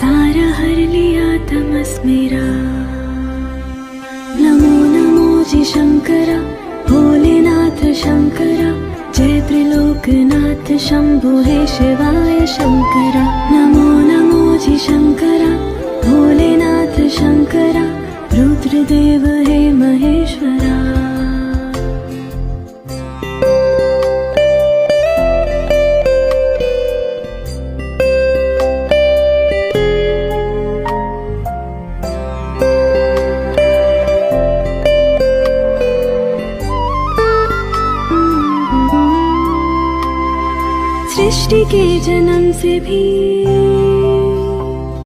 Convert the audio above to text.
सारा हर लिया तमस मेरा। नमो नमो जी शंकरा, भोलेनाथ शंकरा, जय त्रिलोकनाथ शंभो हे शिवाय शंकरा। नमो नमो जी शंकरा, भोलेनाथ शंकरा, रुद्रदेव हे महेश्वरा। सृष्टि के जन्म से भी